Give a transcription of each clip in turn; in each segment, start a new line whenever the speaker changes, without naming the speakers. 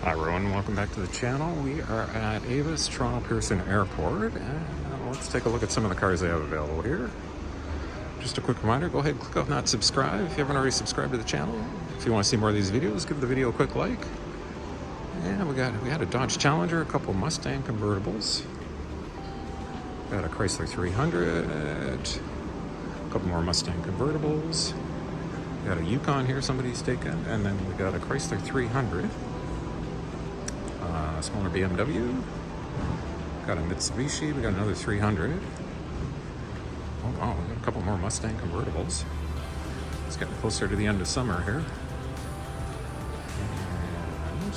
Hi everyone, welcome back to the channel. We are at Avis Toronto Pearson Airport, and let's take a look at some of the cars they have available here. Just a quick reminder, go ahead and click on that subscribe if you haven't already subscribed to the channel. If you want to see more of these videos, give the video a quick like. And we had a Dodge Challenger, a couple Mustang convertibles. Got a Chrysler 300, a couple more Mustang convertibles. Got a Yukon here somebody's taken, and then we got a Chrysler 300. Smaller BMW. Got a Mitsubishi. We got another 300. Oh wow, we got a couple more Mustang convertibles. It's getting closer to the end of summer here. And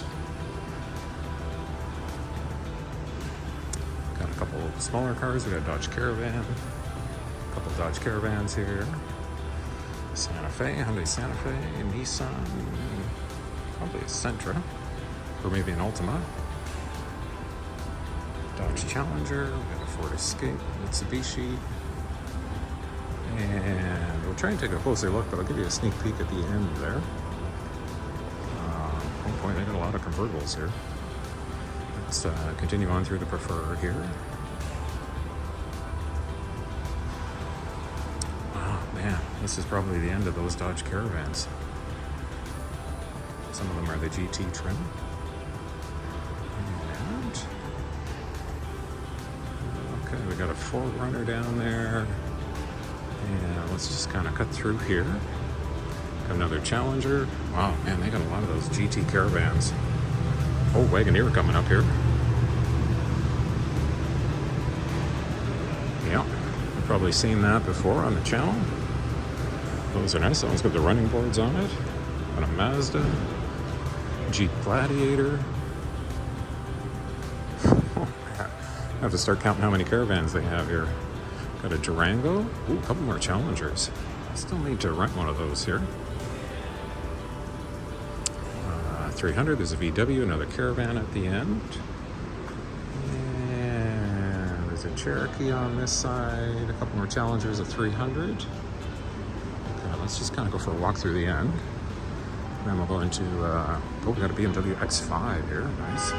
got a couple of smaller cars. We got a Dodge Caravan. A couple of Dodge Caravans here. Santa Fe, Hyundai Santa Fe, Nissan, probably a Sentra, or maybe an Altima. Dodge Challenger, we got a Ford Escape, Mitsubishi, and we'll try and take a closer look, but I'll give you a sneak peek at the end there. At one point, they got a lot of convertibles here. Let's continue on through the Preferred here. Oh man, this is probably the end of those Dodge Caravans. Some of them are the GT trim. Okay, we got a 4Runner down there. And let's just kind of cut through here. Got another Challenger. Wow, man, they got a lot of those GT Caravans. Oh, Wagoneer coming up here. Yeah, you've probably seen that before on the channel. Those are nice. That one's got the running boards on it. Got a Mazda. Jeep Gladiator. I have to start counting how many Caravans they have here. Got a Durango. Ooh, a couple more Challengers. I still need to rent one of those here. 300, there's a VW, another Caravan at the end. And there's a Cherokee on this side, a couple more Challengers, a 300. Okay, let's just kind of go for a walk through the end. Then we'll go into, oh, we got a BMW X5 here, nice.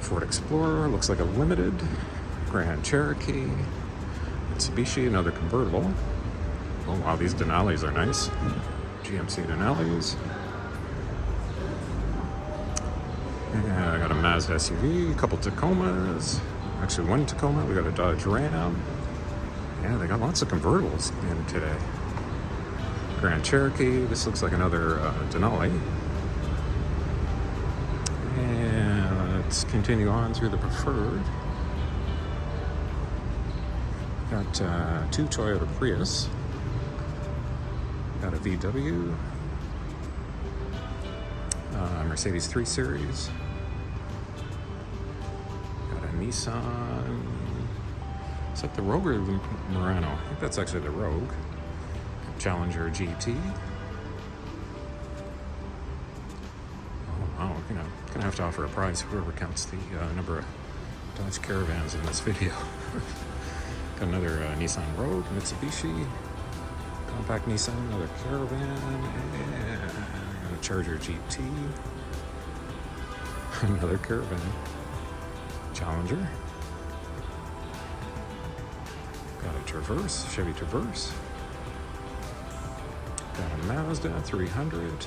Ford Explorer, looks like a Limited. Grand Cherokee. Mitsubishi, another convertible. Oh wow, these Denali's are nice. GMC Denali's. Yeah, I got a Mazda SUV, a couple Tacomas. Actually, one Tacoma. We got a Dodge Ram. Yeah, they got lots of convertibles in today. Grand Cherokee. This looks like another Denali. Let's continue on through the Preferred. Got two Toyota Prius. Got a VW. Mercedes 3 Series. Got a Nissan. Is that the Rogue or the Murano? I think that's actually the Rogue. Challenger GT. Oh, we're gonna have to offer a prize whoever counts the number of Dodge Caravans in this video. Got another Nissan Rogue, Mitsubishi, compact Nissan, another Caravan, and a Charger GT, another Caravan, Challenger, got a Traverse, Chevy Traverse, got a Mazda 300.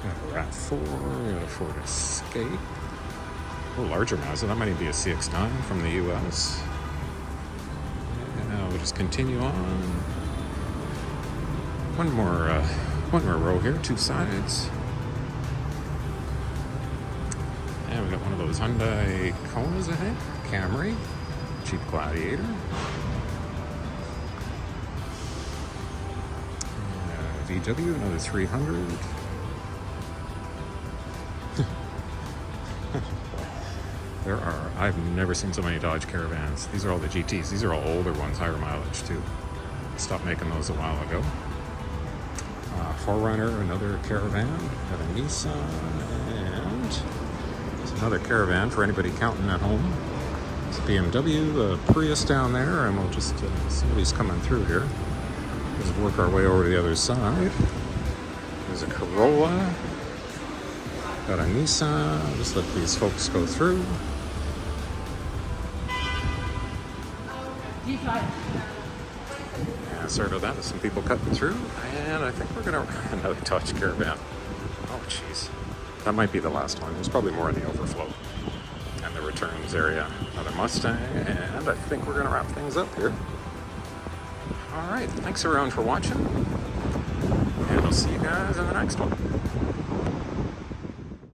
Got a RAV4, got a Ford Escape. A little larger Mazda, that might even be a CX-9 from the US. And we'll just continue on. One more row here, two sides. And we got one of those Hyundai Konas, I think. Camry, Jeep Gladiator. VW, another 300. I've never seen so many Dodge Caravans. These are all the GTs. These are all older ones, higher mileage too. Stopped making those a while ago. 4Runner, another Caravan. Got a Nissan, and there's another Caravan for anybody counting at home. There's a BMW, a Prius down there, and we'll just, somebody's coming through here. There's work our way over to the other side. There's a Corolla. Got a Nissan. Just let these folks go through. Yeah, sorry about that. There's some people cutting through. And I think we're going to another Dodge Caravan. Oh, jeez. That might be the last one. There's probably more in the overflow and the returns area. Another Mustang. And I think we're going to wrap things up here. All right. Thanks everyone for watching. And I'll see you guys in the next one.